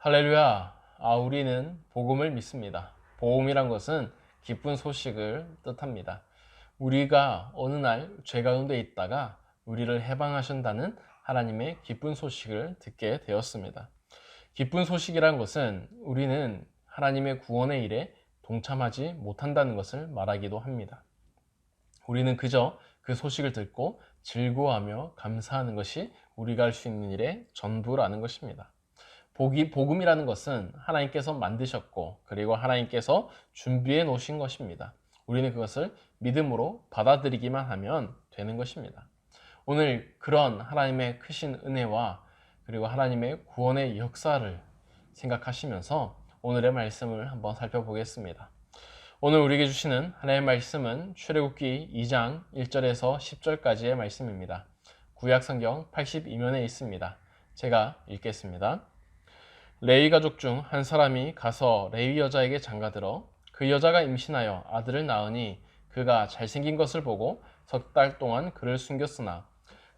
할렐루야! 우리는 복음을 믿습니다. 복음이란 것은 기쁜 소식을 뜻합니다. 우리가 어느 날 죄 가운데 있다가 우리를 해방하신다는 하나님의 기쁜 소식을 듣게 되었습니다. 기쁜 소식이란 것은 우리는 하나님의 구원의 일에 동참하지 못한다는 것을 말하기도 합니다. 우리는 그저 그 소식을 듣고 즐거워하며 감사하는 것이 우리가 할 수 있는 일의 전부라는 것입니다. 복음이라는 것은 하나님께서 만드셨고 그리고 하나님께서 준비해 놓으신 것입니다. 우리는 그것을 믿음으로 받아들이기만 하면 되는 것입니다. 오늘 그런 하나님의 크신 은혜와 그리고 하나님의 구원의 역사를 생각하시면서 오늘의 말씀을 한번 살펴보겠습니다. 오늘 우리에게 주시는 하나님의 말씀은 출애굽기 2장 1절에서 10절까지의 말씀입니다. 구약성경 82면에 있습니다. 제가 읽겠습니다. 레위 가족 중 한 사람이 가서 레위 여자에게 장가들어 그 여자가 임신하여 아들을 낳으니 그가 잘생긴 것을 보고 석 달 동안 그를 숨겼으나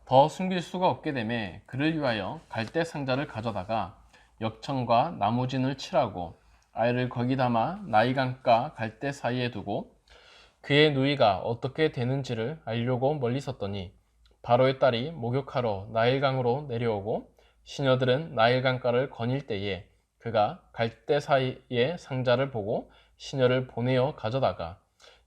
더 숨길 수가 없게 되매 그를 위하여 갈대 상자를 가져다가 역청과 나무진을 칠하고 아이를 거기 담아 나일강가 갈대 사이에 두고 그의 누이가 어떻게 되는지를 알려고 멀리 섰더니 바로의 딸이 목욕하러 나일강으로 내려오고 시녀들은 나일강가를 거닐 때에 그가 갈대 사이에 상자를 보고 시녀를 보내어 가져다가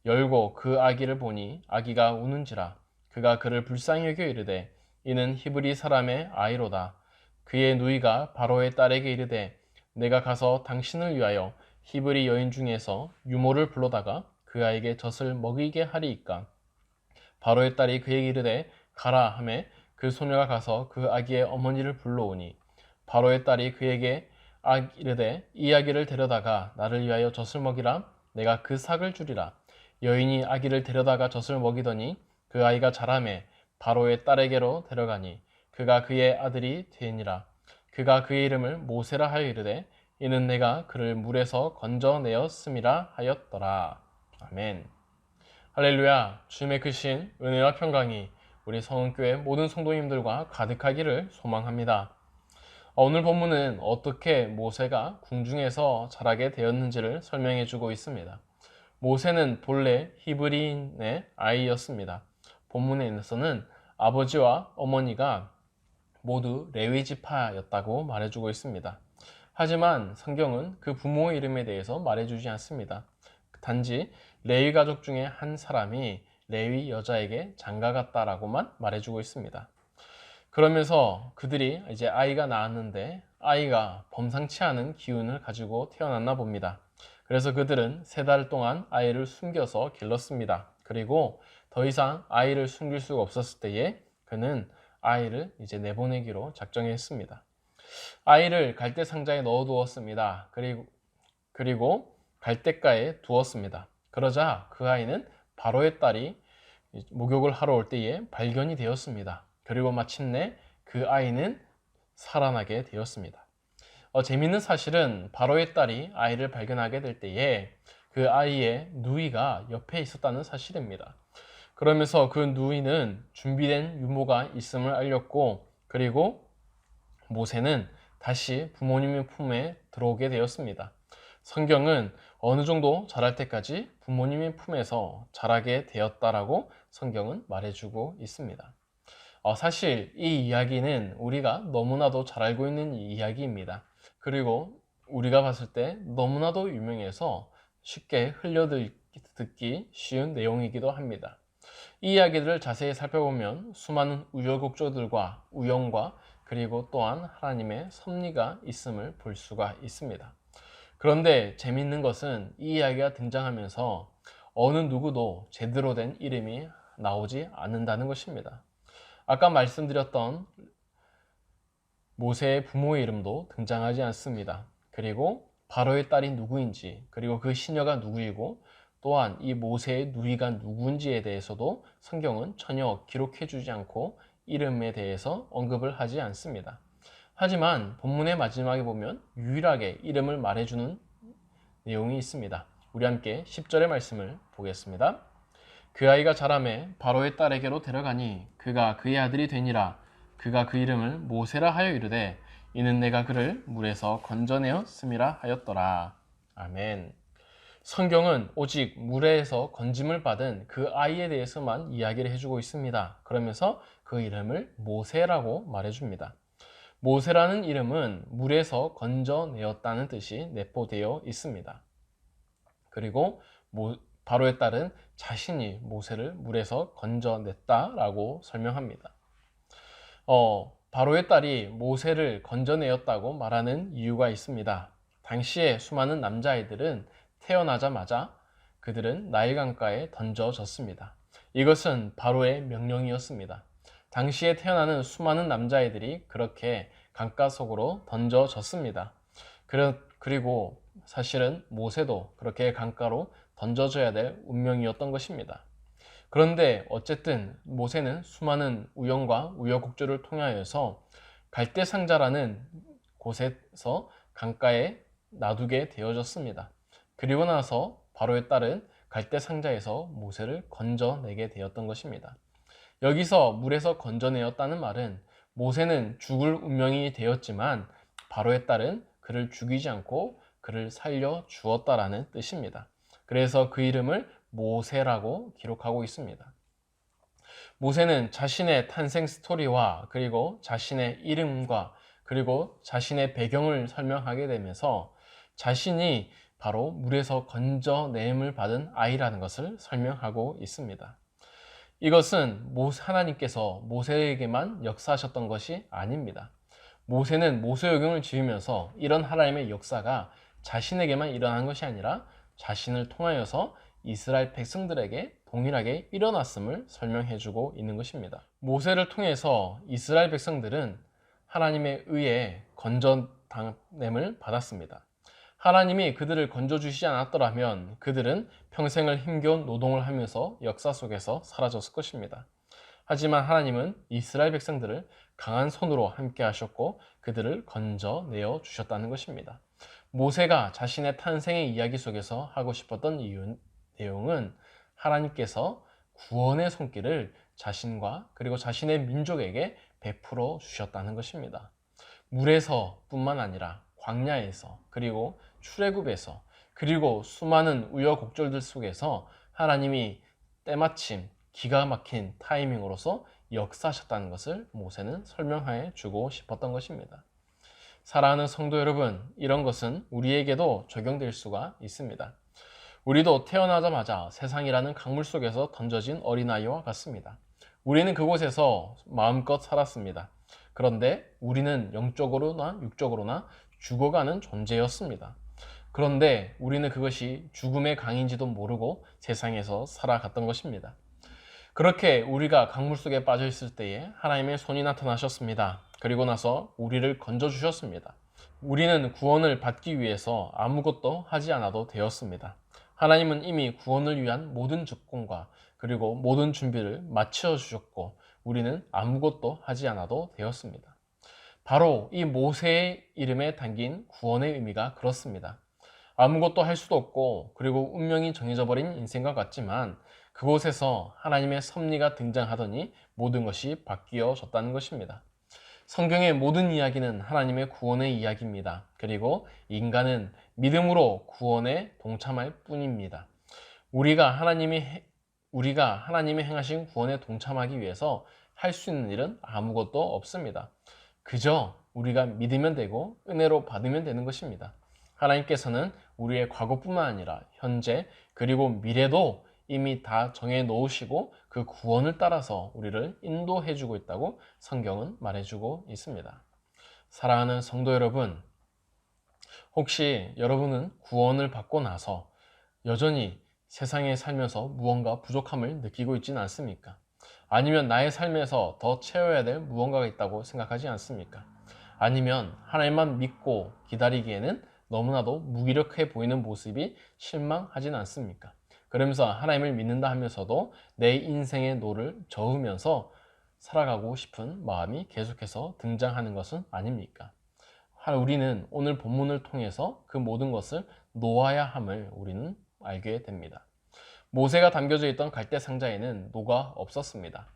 열고 그 아기를 보니 아기가 우는지라 그가 그를 불쌍히 여겨 이르되 이는 히브리 사람의 아이로다. 그의 누이가 바로의 딸에게 이르되 내가 가서 당신을 위하여 히브리 여인 중에서 유모를 불러다가 그 아이에게 젖을 먹이게 하리이까. 바로의 딸이 그에게 이르되 가라 하매 그 소녀가 가서 그 아기의 어머니를 불러오니 바로의 딸이 그에게 이르되 이 아기를 데려다가 나를 위하여 젖을 먹이라. 내가 그 삭을 주리라. 여인이 아기를 데려다가 젖을 먹이더니 그 아이가 자라매 바로의 딸에게로 데려가니 그가 그의 아들이 되니라. 그가 그의 이름을 모세라 하여 이르되 이는 내가 그를 물에서 건져내었음이라 하였더라. 아멘. 할렐루야. 주님의 크신 은혜와 평강이 우리 성은교회 모든 성도님들과 가득하기를 소망합니다. 오늘 본문은 어떻게 모세가 궁중에서 자라게 되었는지를 설명해 주고 있습니다. 모세는 본래 히브리인의 아이였습니다. 본문에서는 아버지와 어머니가 모두 레위 지파였다고 말해주고 있습니다. 하지만 성경은 그 부모의 이름에 대해서 말해주지 않습니다. 단지 레위 가족 중에 한 사람이 레위 여자에게 장가갔다라고만 말해주고 있습니다. 그러면서 그들이 이제 아이가 낳았는데 아이가 범상치 않은 기운을 가지고 태어났나 봅니다. 그래서 그들은 3달 동안 아이를 숨겨서 길렀습니다. 그리고 더 이상 아이를 숨길 수가 없었을 때에 그는 아이를 이제 내보내기로 작정했습니다. 아이를 갈대 상자에 넣어 두었습니다. 그리고 갈대가에 두었습니다. 그러자 그 아이는 바로의 딸이 목욕을 하러 올 때에 발견이 되었습니다. 그리고 마침내 그 아이는 살아나게 되었습니다. 재미있는 사실은 바로의 딸이 아이를 발견하게 될 때에 그 아이의 누이가 옆에 있었다는 사실입니다. 그러면서 그 누이는 준비된 유모가 있음을 알렸고 그리고 모세는 다시 부모님의 품에 들어오게 되었습니다. 성경은 어느 정도 자랄 때까지 부모님의 품에서 자라게 되었다라고 성경은 말해주고 있습니다. 사실 이 이야기는 우리가 너무나도 잘 알고 있는 이야기입니다. 그리고 우리가 봤을 때 너무나도 유명해서 쉽게 흘려듣기 쉬운 내용이기도 합니다. 이 이야기들을 자세히 살펴보면 수많은 우여곡절들과 우연과 그리고 또한 하나님의 섭리가 있음을 볼 수가 있습니다. 그런데 재미있는 것은 이 이야기가 등장하면서 어느 누구도 제대로 된 이름이 나오지 않는다는 것입니다. 아까 말씀드렸던 모세의 부모의 이름도 등장하지 않습니다. 그리고 바로의 딸이 누구인지 그리고 그 시녀가 누구이고 또한 이 모세의 누이가 누구인지에 대해서도 성경은 전혀 기록해 주지 않고 이름에 대해서 언급을 하지 않습니다. 하지만 본문의 마지막에 보면 유일하게 이름을 말해주는 내용이 있습니다. 우리 함께 10절의 말씀을 보겠습니다. 그 아이가 자라매 바로의 딸에게로 데려가니 그가 그의 아들이 되니라. 그가 그 이름을 모세라 하여 이르되 이는 내가 그를 물에서 건져내었음이라 하였더라. 아멘. 성경은 오직 물에서 건짐을 받은 그 아이에 대해서만 이야기를 해주고 있습니다. 그러면서 그 이름을 모세라고 말해줍니다. 모세라는 이름은 물에서 건져내었다는 뜻이 내포되어 있습니다. 그리고 바로의 딸은 자신이 모세를 물에서 건져냈다라고 설명합니다. 바로의 딸이 모세를 건져내었다고 말하는 이유가 있습니다. 당시에 수많은 남자아이들은 태어나자마자 그들은 나일 강가에 던져졌습니다. 이것은 바로의 명령이었습니다. 당시에 태어나는 수많은 남자아이들이 그렇게 강가 속으로 던져졌습니다. 그리고 사실은 모세도 그렇게 강가로 던져져야 될 운명이었던 것입니다. 그런데 어쨌든 모세는 수많은 우연과 우여곡절을 통하여서 갈대상자라는 곳에서 강가에 놔두게 되어졌습니다. 그리고 나서 바로의 딸은 갈대상자에서 모세를 건져내게 되었던 것입니다. 여기서 물에서 건져내었다는 말은 모세는 죽을 운명이 되었지만 바로의 딸은 그를 죽이지 않고 그를 살려 주었다라는 뜻입니다. 그래서 그 이름을 모세라고 기록하고 있습니다. 모세는 자신의 탄생 스토리와 그리고 자신의 이름과 그리고 자신의 배경을 설명하게 되면서 자신이 바로 물에서 건져냄을 받은 아이라는 것을 설명하고 있습니다. 이것은 하나님께서 모세에게만 역사하셨던 것이 아닙니다. 모세는 모세오경을 지으면서 이런 하나님의 역사가 자신에게만 일어난 것이 아니라 자신을 통하여서 이스라엘 백성들에게 동일하게 일어났음을 설명해주고 있는 것입니다. 모세를 통해서 이스라엘 백성들은 하나님의 의에 건져냄을 받았습니다. 하나님이 그들을 건져주시지 않았더라면 그들은 평생을 힘겨운 노동을 하면서 역사 속에서 사라졌을 것입니다. 하지만 하나님은 이스라엘 백성들을 강한 손으로 함께 하셨고 그들을 건져내어 주셨다는 것입니다. 모세가 자신의 탄생의 이야기 속에서 하고 싶었던 내용은 하나님께서 구원의 손길을 자신과 그리고 자신의 민족에게 베풀어 주셨다는 것입니다. 물에서 뿐만 아니라 광야에서 그리고 출애굽에서 그리고 수많은 우여곡절들 속에서 하나님이 때마침 기가 막힌 타이밍으로서 역사하셨다는 것을 모세는 설명해 주고 싶었던 것입니다. 사랑하는 성도 여러분, 이런 것은 우리에게도 적용될 수가 있습니다. 우리도 태어나자마자 세상이라는 강물 속에서 던져진 어린아이와 같습니다. 우리는 그곳에서 마음껏 살았습니다. 그런데 우리는 영적으로나 육적으로나 죽어가는 존재였습니다. 그런데 우리는 그것이 죽음의 강인지도 모르고 세상에서 살아갔던 것입니다. 그렇게 우리가 강물 속에 빠져 있을 때에 하나님의 손이 나타나셨습니다. 그리고 나서 우리를 건져주셨습니다. 우리는 구원을 받기 위해서 아무것도 하지 않아도 되었습니다. 하나님은 이미 구원을 위한 모든 조건과 그리고 모든 준비를 마쳐 주셨고 우리는 아무것도 하지 않아도 되었습니다. 바로 이 모세의 이름에 담긴 구원의 의미가 그렇습니다. 아무것도 할 수도 없고 그리고 운명이 정해져 버린 인생과 같지만 그곳에서 하나님의 섭리가 등장하더니 모든 것이 바뀌어졌다는 것입니다. 성경의 모든 이야기는 하나님의 구원의 이야기입니다. 그리고 인간은 믿음으로 구원에 동참할 뿐입니다. 우리가 하나님이 행하신 구원에 동참하기 위해서 할 수 있는 일은 아무것도 없습니다. 그저 우리가 믿으면 되고 은혜로 받으면 되는 것입니다. 하나님께서는 우리의 과거뿐만 아니라 현재 그리고 미래도 이미 다 정해 놓으시고 그 구원을 따라서 우리를 인도해 주고 있다고 성경은 말해주고 있습니다. 사랑하는 성도 여러분, 혹시 여러분은 구원을 받고 나서 여전히 세상에 살면서 무언가 부족함을 느끼고 있지는 않습니까? 아니면 나의 삶에서 더 채워야 될 무언가가 있다고 생각하지 않습니까? 아니면 하나님만 믿고 기다리기에는 너무나도 무기력해 보이는 모습이 실망하진 않습니까? 그러면서 하나님을 믿는다 하면서도 내 인생의 노를 저으면서 살아가고 싶은 마음이 계속해서 등장하는 것은 아닙니까? 우리는 오늘 본문을 통해서 그 모든 것을 놓아야 함을 우리는 알게 됩니다. 모세가 담겨져 있던 갈대 상자에는 노가 없었습니다.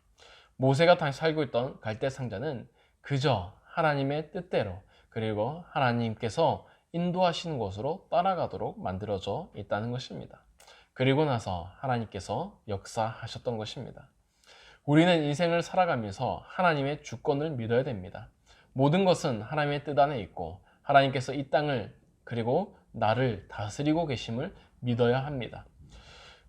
모세가 살고 있던 갈대 상자는 그저 하나님의 뜻대로 그리고 하나님께서 인도하시는 곳으로 따라가도록 만들어져 있다는 것입니다. 그리고 나서 하나님께서 역사하셨던 것입니다. 우리는 인생을 살아가면서 하나님의 주권을 믿어야 됩니다. 모든 것은 하나님의 뜻 안에 있고 하나님께서 이 땅을 그리고 나를 다스리고 계심을 믿어야 합니다.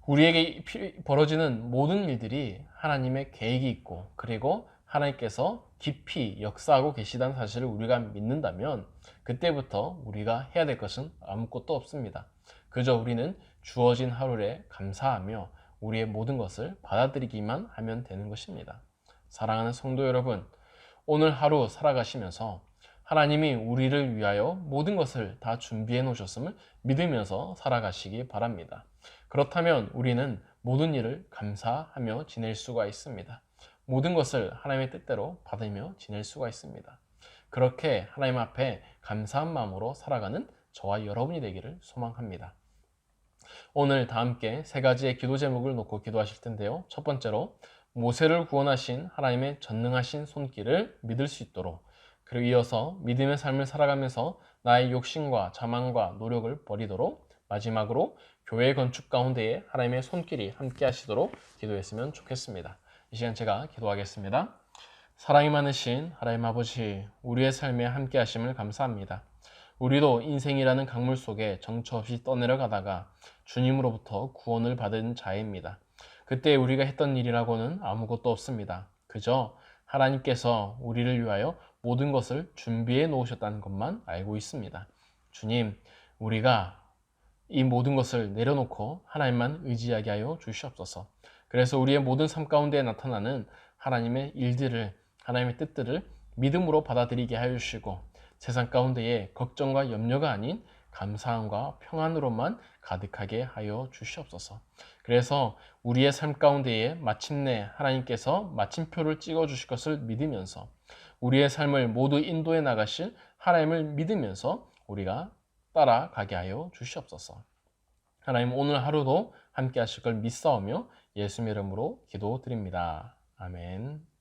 우리에게 벌어지는 모든 일들이 하나님의 계획이 있고 그리고 하나님께서 깊이 역사하고 계시다는 사실을 우리가 믿는다면 그때부터 우리가 해야 될 것은 아무것도 없습니다. 그저 우리는 주어진 하루에 감사하며 우리의 모든 것을 받아들이기만 하면 되는 것입니다. 사랑하는 성도 여러분, 오늘 하루 살아가시면서 하나님이 우리를 위하여 모든 것을 다 준비해 놓으셨음을 믿으면서 살아가시기 바랍니다. 그렇다면 우리는 모든 일을 감사하며 지낼 수가 있습니다. 모든 것을 하나님의 뜻대로 받으며 지낼 수가 있습니다. 그렇게 하나님 앞에 감사한 마음으로 살아가는 저와 여러분이 되기를 소망합니다. 오늘 다 함께 세 가지의 기도 제목을 놓고 기도하실 텐데요. 첫 번째로 모세를 구원하신 하나님의 전능하신 손길을 믿을 수 있도록, 그리고 이어서 믿음의 삶을 살아가면서 나의 욕심과 자만과 노력을 버리도록, 마지막으로 교회 건축 가운데에 하나님의 손길이 함께 하시도록 기도했으면 좋겠습니다. 이 시간 제가 기도하겠습니다. 사랑이 많으신 하나님 아버지, 우리의 삶에 함께 하심을 감사합니다. 우리도 인생이라는 강물 속에 정처 없이 떠내려가다가 주님으로부터 구원을 받은 자입니다. 그때 우리가 했던 일이라고는 아무것도 없습니다. 그저 하나님께서 우리를 위하여 모든 것을 준비해 놓으셨다는 것만 알고 있습니다. 주님, 우리가 이 모든 것을 내려놓고 하나님만 의지하게 하여 주시옵소서. 그래서 우리의 모든 삶 가운데 나타나는 하나님의 일들을, 하나님의 뜻들을 믿음으로 받아들이게 하여 주시고 세상 가운데에 걱정과 염려가 아닌 감사함과 평안으로만 가득하게 하여 주시옵소서. 그래서 우리의 삶 가운데에 마침내 하나님께서 마침표를 찍어 주실 것을 믿으면서 우리의 삶을 모두 인도해 나가실 하나님을 믿으면서 우리가 따라가게 하여 주시옵소서. 하나님, 오늘 하루도 함께 하실 걸 믿사오며 예수님 이름으로 기도드립니다. 아멘.